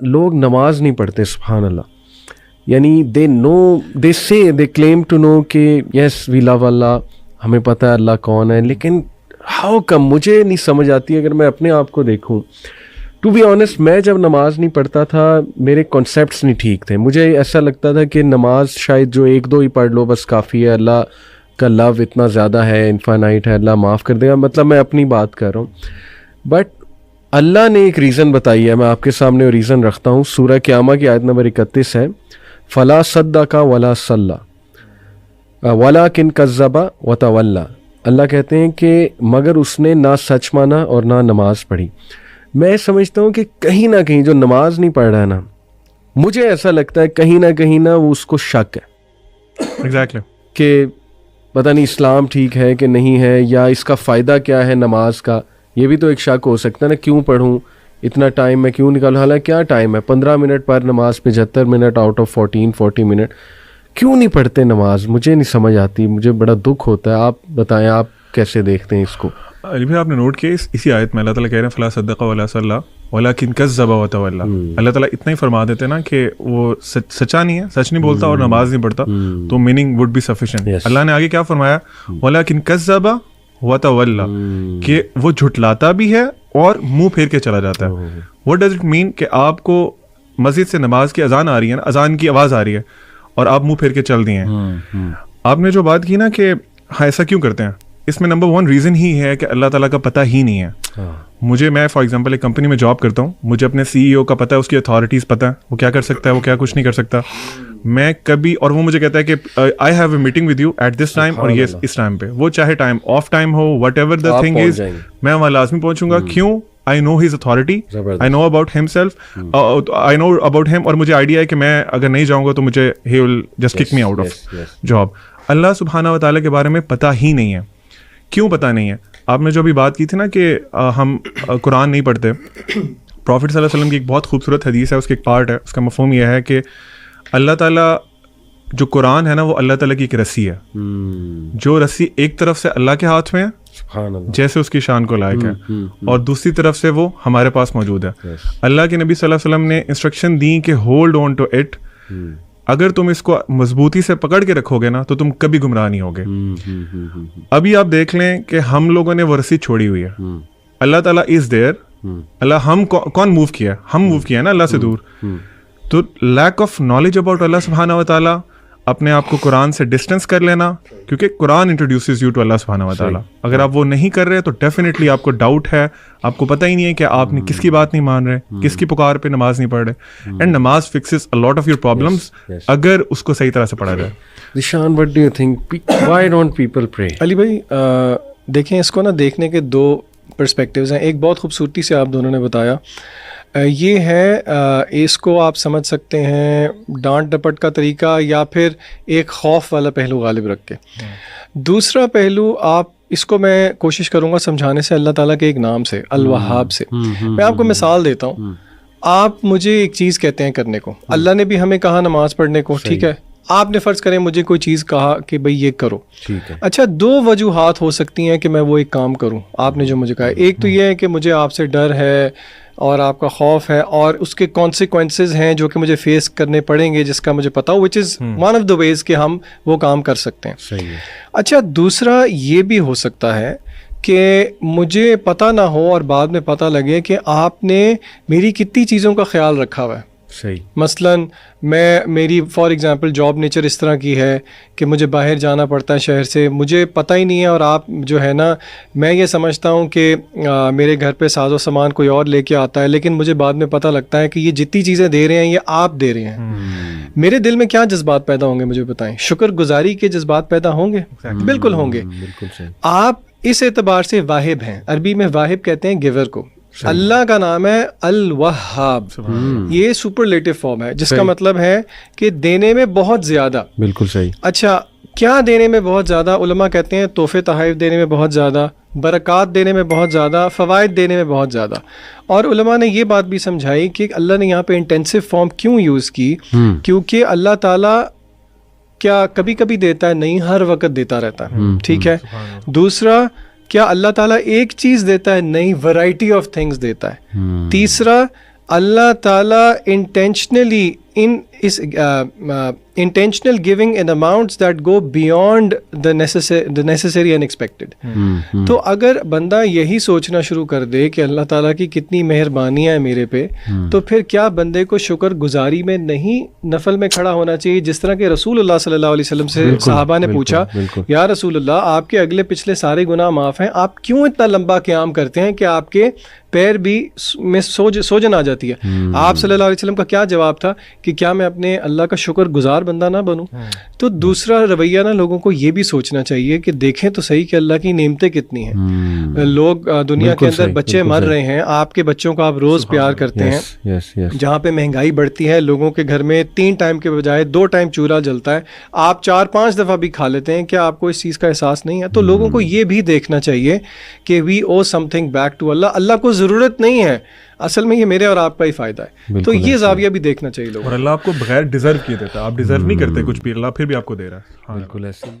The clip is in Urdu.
لوگ نماز نہیں پڑھتے, سبحان اللہ. یعنی دے کلیم ٹو نو کہ یس وی لو اللہ, ہمیں پتہ ہے اللہ کون ہے, لیکن ہاؤ کم, مجھے نہیں سمجھ آتی. اگر میں اپنے آپ کو دیکھوں, ٹو بی آنیسٹ, میں جب نماز نہیں پڑھتا تھا میرے کانسیپٹس نہیں ٹھیک تھے. مجھے ایسا لگتا تھا کہ نماز شاید جو 1-2 ہی پڑھ لو بس کافی ہے, اللہ کا لو اتنا زیادہ ہے, انفائنائٹ ہے, اللہ معاف کر دے گا. مطلب میں اپنی بات کر رہا ہوں, بٹ اللہ نے ایک ریزن بتائی ہے, میں آپ کے سامنے وہ ریزن رکھتا ہوں. سورہ قیامہ کی آیت نمبر 31 ہے, فلا صدق ولا صلی ولکن کذب وتولی. اللہ کہتے ہیں کہ مگر اس نے نہ سچ مانا اور نہ نماز پڑھی. میں سمجھتا ہوں کہ کہیں نہ کہیں جو نماز نہیں پڑھ رہا ہے نا, مجھے ایسا لگتا ہے کہیں نہ وہ اس کو شک ہے ایگزیکٹلی کہ پتہ نہیں اسلام ٹھیک ہے کہ نہیں ہے, یا اس کا فائدہ کیا ہے نماز کا. یہ بھی تو ایک شک ہو سکتا ہے نا, کیوں پڑھوں, اتنا ٹائم میں کیوں نکالوں, حالانکہ کیا ٹائم ہے, 15 منٹ پر نماز, 75 منٹ آؤٹ آف 40 منٹ, کیوں نہیں پڑھتے نماز. مجھے نہیں سمجھ آتی, مجھے بڑا دکھ ہوتا ہے. آپ بتائیں, آپ کیسے دیکھتے ہیں اس کو؟ علی بھائی آپ نے نوٹ کیا اسی آیت میں اللہ تعالیٰ کہہ رہے ہیں فلا صدق ولا صلی ولکن کذب وتولی. اللہ تعالیٰ اتنا ہی فرما دیتے ہیں نا کہ وہ سچا نہیں ہے, سچ نہیں بولتا اور نماز نہیں پڑھتا, تو میننگ وڈ بی سفیشینٹ. اللہ نے آگے کیا فرمایا, ولکن کذب وتولی, کہ وہ جھٹلاتا بھی ہے اور منہ پھیر کے چلا جاتا ہے. واٹ ڈز اٹ مین, کہ آپ کو مسجد سے نماز کی اذان آ رہی ہے نا, اذان کی آواز آ رہی ہے اور آپ منہ پھیر کے چل دیے ہیں. آپ نے جو بات کی نا کہ ہاں ایسا کیوں کرتے ہیں, اس میں نمبر 1 ریزن ہی ہے کہ اللہ تعالیٰ کا پتہ ہی نہیں ہے. میں فار ایگزامپل ایک کمپنی میں جاب کرتا ہوں, مجھے اپنے CEO کا پتہ ہے, اس کی اتھارٹیز پتہ ہے, وہ کیا کر سکتا ہے, وہ کیا کچھ نہیں کر سکتا. میں کبھی, اور وہ مجھے کہتا ہے کہ I have a meeting with you at this time, اور یہ اس ٹائم پہ, وہ چاہے ٹائم آف ٹائم ہو, whatever the thing is, میں وہاں لازمی پہنچوں گا. کیوں؟ I know his authority, I know about himself, I know about him, اور مجھے آئیڈیا ہے کہ میں اگر نہیں جاؤں گا تو مجھے he will just kick me out of job. اللہ سبحانہ و تعالیٰ کے بارے میں پتہ ہی نہیں ہے. کیوں پتہ نہیں ہے؟ آپ نے جو ابھی بات کی تھی نا کہ ہم قرآن نہیں پڑھتے, پروفٹ صلی اللہ علیہ وسلم کی ایک بہت خوبصورت حدیث ہے, اس کی ایک پارٹ ہے, اس کا مفہوم یہ ہے کہ اللہ تعالیٰ جو قرآن ہے نا, وہ اللہ تعالیٰ کی ایک رسی ہے, جو رسی ایک طرف سے اللہ کے ہاتھ میں ہے جیسے اس کی شان کو لائق ہے, اور دوسری طرف سے وہ ہمارے پاس موجود ہے. اللہ کے نبی صلی اللہ علیہ وسلم نے انسٹرکشن دی کہ ہولڈ آن ٹو اٹ, اگر تم اس کو مضبوطی سے پکڑ کے رکھو گے نا تو تم کبھی گمراہ نہیں ہوگے. ابھی آپ دیکھ لیں کہ ہم لوگوں نے وہ رسی چھوڑی ہوئی ہے. اللہ تعالیٰ از دیئر, اللہ ہم کون موو کیا ہے, ہم موو کیا ہے نا اللہ سے دور. تو لیک آف نالج اباؤٹ اللہ سبحانہ و تعالیٰ, اپنے آپ کو قرآن سے ڈسٹینس کر لینا, کیونکہ قرآن انٹروڈیوسز یو ٹو اللہ سبحانہ و تعالیٰ. اگر آپ وہ نہیں کر رہے تو ڈیفینیٹلی آپ کو ڈاؤٹ ہے, آپ کو پتہ ہی نہیں ہے کہ آپ نے کس کی بات نہیں مان رہے, کس کی پکار پہ نماز نہیں پڑھ رہے. اینڈ نماز fixes a lot of your problems اگر اس کو صحیح طرح سے پڑھا جائے. Zeeshan, what do you think, why don't people pray? علی بھائی دیکھیں, اس کو نا دیکھنے کے 2 پرسپیکٹیوز ہیں. ایک بہت خوبصورتی سے آپ دونوں نے بتایا, یہ ہے اس کو آپ سمجھ سکتے ہیں ڈانٹ ڈپٹ کا طریقہ, یا پھر ایک خوف والا پہلو غالب رکھ کے. دوسرا پہلو آپ اس کو میں کوشش کروں گا سمجھانے سے اللہ تعالیٰ کے ایک نام سے, الوہاب سے. میں آپ کو مثال دیتا ہوں. آپ مجھے ایک چیز کہتے ہیں کرنے کو, اللہ نے بھی ہمیں کہا نماز پڑھنے کو, ٹھیک ہے, آپ نے فرض کریں مجھے کوئی چیز کہا کہ بھئی یہ کرو, اچھا 2 وجوہات ہو سکتی ہیں کہ میں وہ ایک کام کروں. آپ نے جو مجھے کہا, ایک تو یہ ہے کہ مجھے آپ سے ڈر ہے اور آپ کا خوف ہے, اور اس کے کانسیکوینسز ہیں جو کہ مجھے فیس کرنے پڑیں گے, جس کا مجھے پتا ہو, وچ از ون آف دا ویز کہ ہم وہ کام کر سکتے ہیں. اچھا دوسرا یہ بھی ہو سکتا ہے کہ مجھے پتہ نہ ہو اور بعد میں پتہ لگے کہ آپ نے میری کتنی چیزوں کا خیال رکھا ہوا ہے. صحیح. مثلاً میری فار ایگزامپل جاب نیچر اس طرح کی ہے کہ مجھے باہر جانا پڑتا ہے شہر سے, مجھے پتہ ہی نہیں ہے, اور آپ جو ہے نا, میں یہ سمجھتا ہوں کہ میرے گھر پہ ساز و سامان کوئی اور لے کے آتا ہے, لیکن مجھے بعد میں پتہ لگتا ہے کہ یہ جتنی چیزیں دے رہے ہیں یہ آپ دے رہے ہیں. میرے دل میں کیا جذبات پیدا ہوں گے مجھے بتائیں؟ شکر گزاری کے جذبات پیدا ہوں گے, بالکل ہوں گے. آپ اس اعتبار سے واہب ہیں, عربی میں واہب کہتے ہیں گیور کو. اللہ کا نام ہے الوہاب, یہ سپرلیٹو فارم ہے جس کا مطلب ہے کہ دینے میں بہت زیادہ. بالکل صحیح. اچھا کیا دینے میں بہت زیادہ؟ علماء کہتے ہیں تحفے تحائف دینے میں بہت زیادہ, برکات دینے میں بہت زیادہ, فوائد دینے میں بہت زیادہ. اور علماء نے یہ بات بھی سمجھائی کہ اللہ نے یہاں پہ انٹینسو فارم کیوں یوز کی, کیونکہ اللہ تعالیٰ کیا کبھی کبھی دیتا ہے, نہیں ہر وقت دیتا رہتا ہے, ٹھیک ہے. دوسرا, کیا اللہ تعالیٰ ایک چیز دیتا ہے؟ نہیں, ورائٹی آف تھنگس دیتا ہے. تیسرا, اللہ تعالیٰ intentionally intentional giving in amounts that go beyond the necessary and expected. تو اگر بندہ یہی سوچنا شروع کر دے کہ اللہ تعالیٰ کی کتنی مہربانی ہے میرے پہ، تو پھر کیا بندے کو شکر گزاری میں نہیں نفل میں کھڑا ہونا چاہیے؟ جس طرح کہ رسول اللہ صلی اللہ علیہ وسلم سے صحابہ نے پوچھا، یا رسول اللہ آپ کے اگلے پچھلے سارے گناہ معاف ہیں، آپ کیوں اتنا لمبا قیام کرتے ہیں کہ آپ کے پیر بھی میں سوجن آ جاتی ہے؟ آپ صلی اللہ علیہ وسلم کا کیا جواب تھا کہ کیا میں اپنے اللہ کا شکر گزار بندہ نہ بنوں؟ تو دوسرا رویہ نا لوگوں کو یہ بھی سوچنا چاہیے کہ دیکھیں تو صحیح کہ اللہ کی نعمتیں کتنی ہیں. لوگ دنیا کے اندر بچے مر رہے ہیں، آپ کے بچوں کو آپ روز پیار کرتے ہیں. جہاں پہ مہنگائی بڑھتی ہے، لوگوں کے گھر میں 3 ٹائم کے بجائے 2 ٹائم چولہا جلتا ہے، آپ 4-5 دفعہ بھی کھا لیتے ہیں. کیا آپ کو اس چیز کا احساس نہیں ہے؟ تو لوگوں کو یہ بھی دیکھنا چاہیے کہ وی او سم تھنگ بیک ٹو اللہ. اللہ کو ضرورت نہیں ہے، اصل میں یہ میرے اور آپ کا ہی فائدہ ہے. تو یہ زاویہ بھی دیکھنا چاہیے لوگوں. اور اللہ آپ کو بغیر ڈیزرو کیے دیتا ہے، آپ ڈیزرو نہیں کرتے کچھ بھی، اللہ پھر بھی آپ کو دے رہا ہے. بالکل ایسے.